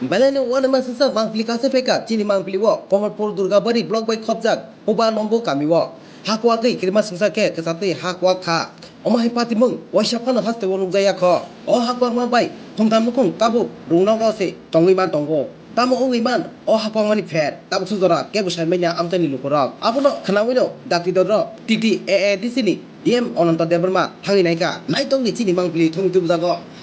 Balane wana masasa mangpili kase peka chini mangpili wo pohon pol durga bari blok bai khopjak oba nombo kami wo hakwa kai kirma sungsa ke kesate hakwa kha oma hepati mung waisa phano haste wo nukjaya kho o hakwa ma bai thongtam nukung tabu rungna ro se tongui man tongo tamo ongui man o hakwa mani pher tabu sujora ke busai manya amtani lukora apuno khanawi no dakti doro titi disini diem ononto debrma thangi naika naitong ni chini mangpili thong tubjago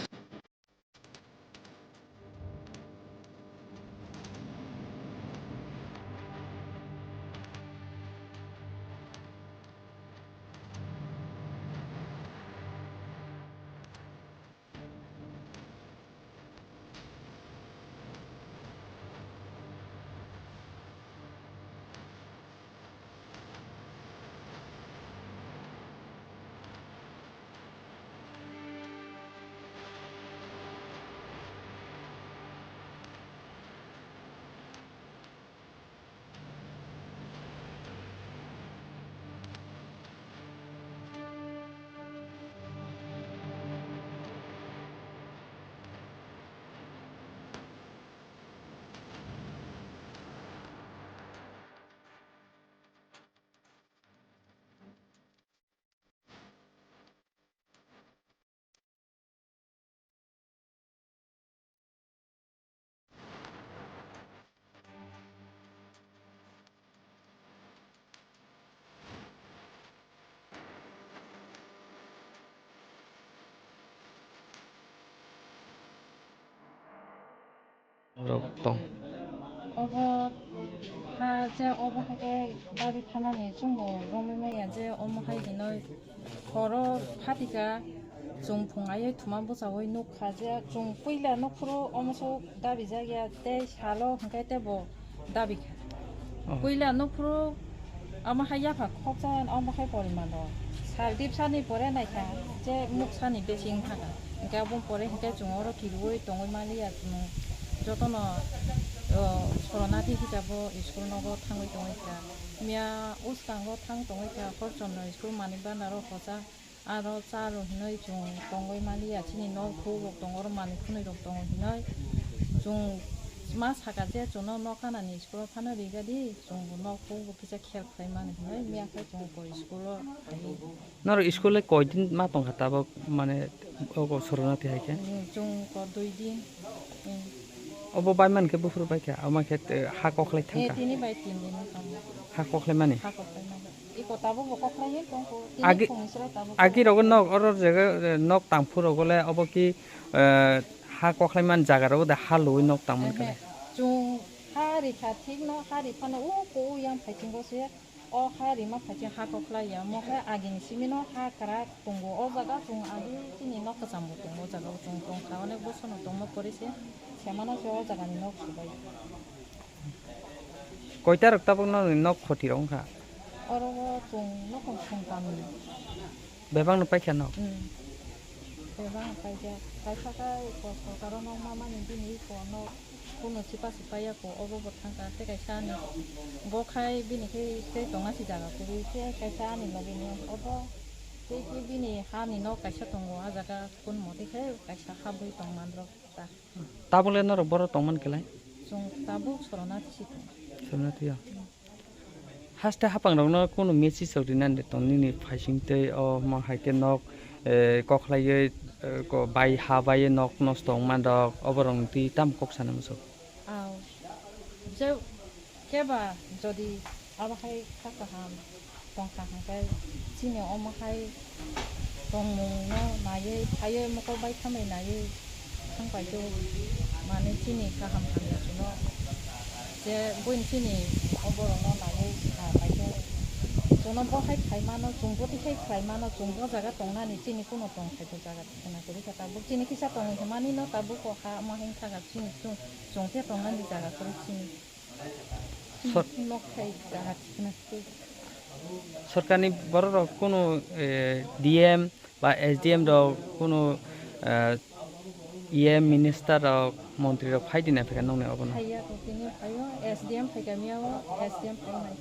Rokton. 어버 하제 어버하게 나비 타나니 중고 롱매매야 제 어머하기 너 걸어 파디가 좀 봉아예 두만 보자고 녹하제 좀 꾸일라 녹으로 어머서 다비 자기야 때 샬로 한게 때뭐 다비 꾸일라 녹으로 어머하야 바 컵잔 어머하이 버리만도 살딥산이 버려 나이까 제 묵산이 베싱 하가 그러니까 본 버려 한게 중어로 기르고 동을 말이야 저거는 소로나티 히자보 스쿨 너고 탕을 동이까 미야 우스탄고 탕 동이까 거점너 스쿨 많이 반나로 거자 아로 짜로 너희 중 동고이 말이야 진이 너 고고 동어로 많이 푸는 동어 너희 중 마사가제 저너 너가나니 스쿨 파너리가디 중 고고 기자 켈 크이만 너희 미야카 중고 스쿨로 나로 스쿨에 거진 마동 갔다 봐 만에 오고 소로나티 하게 중거 두이디 어버 바이만 게 부프로 바이게 아마 게 하곡래 탕가 티니 바이 티니 나 하곡래 마니 이거 따보 먹고 그래 또 아기 아기 로고 너 어러 제가 넉 땅푸로 고래 어버 기 하곡래 만 자가로 다 할로이 넉 땅만 그래 중 하리 카틱 너 하리 파나 오고 양 파이팅 것이 어 하리 막 파이팅 하곡래야 뭐해 아기니 시미노 하카라 동고 어자가 중 아기 진이 너 가자모 동고 자가 중 가원에 보서는 동모 버리세 세마나 저 자가니 너 수바이 거이다 럭다 보는 넉 코티롱 가 어러고 중 너건 중감이 배방 너 빠이케 너 대박 파이게 파이사가 거 서가로 너 마마니 비니 거 কোনো চিপাস পাইয়াকো অববত থাকা তে কাইসা আনি বখাই বিনি তে দঙাসি জায়গা করি তে কাইসা আনি লগিনি অব তে কি বিনি হানি ন কাইসা দङ আ জায়গা কোন মতে খাই কাইসা হাবই দং মানদ্র তা তাবলে নর বড় তমান কেলাই जों दाबो सरना थिसि सोरनाथिया हास्ते हापां रंनो कोनो मेसि सौदिनान दे तंनि फाइसिंते अ मा हाइके नक कखलायै को बाय हाबायै नक नस्त मान दक अबरंति ताम कक सानमसो आव जे केबा जदि आबाहाय खाखाहाम दंखाहांखाय सिने अमाहाय दंनो नायै थायै मको बाय खामै नायै थांबायदो माने सिनि खाहाम हामयासुनो जे बइन सिनि अबरनो नायै बायदो जोंनो बहाय खायमानो जोंबो दिखाय खायमानो जोंबो जागा दंनानि सिनि कोनो दं खायदो जागा थिना करि खाताबो सिनि किसा दं हेमानि न ताबो खहा माहें थागा सिनि जोंते दंनानि जागा करि सिनि नखाय जागा थिना सरकारनि बड़ कोनो डीएम बा एसडीएम द कोनो EM मिनिस्टार मन्त्री र फाइदिना फेका नंने अबन फाइया तो तिनि फाइयो एसडीएम फाइगामियाव एसडीएम फाइनाय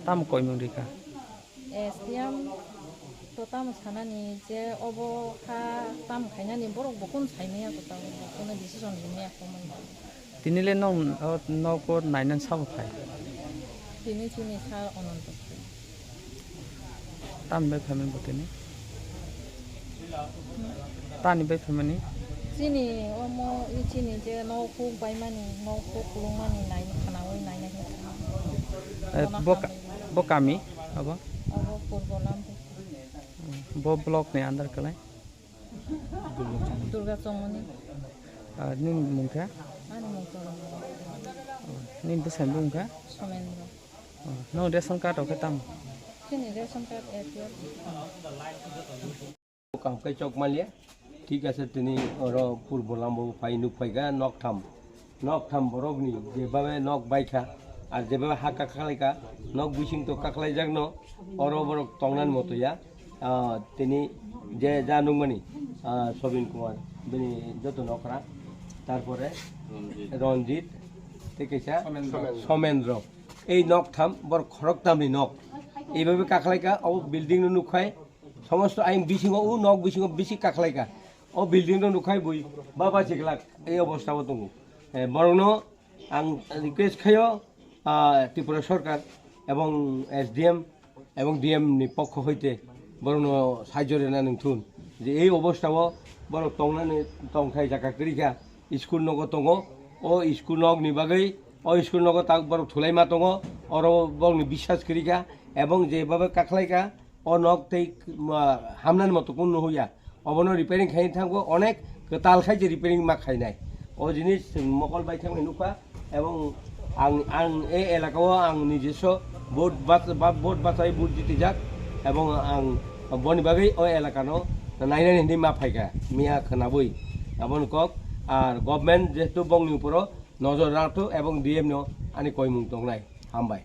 ताम कय मुरिका एसडीएम तो ताम सानानि जे अबो खा ताम खायनानि बरक बकुन साइनाया तो ताम कोनो डिसिजन लिनाया khaman tinile nok ko nainan sabo phai তিনি চিনি খা অনন্ত tam bai phamen botene tani bai phamani চিনি অম ই চিনি যে নৌকো বাইমানি নৌকো কুলুমানি নাই খানাওই নাই নাই bo kami abo আবো পূর্বলাম bo block ni andar kalai Durga চমনি nin mungka আনি মতো nin besan bungka Samendra no ration card ok tam চিনি রেশন কার্ড এপিএল কামকে চক মালিয়া ঠিক আছে তিনি পূর্ব লাম্ব ফাই নুক ফাইগা নক থাম বরগনি যেভাবে নক বাইখা আর যেভাবে হাকা খালাইকা নক বিশিং তো কাকলাই যাগনো অরবরক টংনান মতোয়া তিনি যে যা নুমানি সবিন কুমার বিনি যত নকরা তারপরে রঞ্জিত থেকে সমেন্দ্র এই নক থাম বড় খরক তামনি নক এইভাবে কাকলাইকা ও বিল্ডিং নুখায় সমস্ত আইন বিশিং ও নক বিশিং বেশি কাকলাইকা ও বিল্ডিং নুখায় বই বাবা চিকলাক এই অবস্থাও দङ বরং আং রিকোয়েস্ট খায় ত্রিপুরা সরকার এবং এসডিএম এবং ডিএম নি পক্ষ হইতে বরং সাহায্য রেনা নথুন যে এই অবস্থাও বড় টংনানি টংখাই জায়গা করিকা স্কুল নগ দङ ও স্কুল নগ নি বাগৈ ও স্কুল নগ তাক বড় থুলাইমা দङ অর বংনি বিশ্বাস করিকা এবং যেভাবে কাকলাইকা ও নক তাই হামনার মতো কোন হইয়া অবনো রিপেয়ারিং খাই থাকবো অনেক তাল খাই যে রিপেয়ারিং মা খাই নাই ও জিনিস মকল বাই থাকবে নুকা এবং আং এই এলাকাও আং নিজস্ব ভোট বাছাই ভোট জিতে যাক এবং আং বনি বাগৈ ও এলাকানো নাইনাই হিন্দি মা ফাইকা মিয়া খানাবই এমন কক আর গভর্নমেন্ট যেহেতু বংনি উপর নজর রাখতো এবং ডিএম আনি কয়মুং দংনাই হামবাই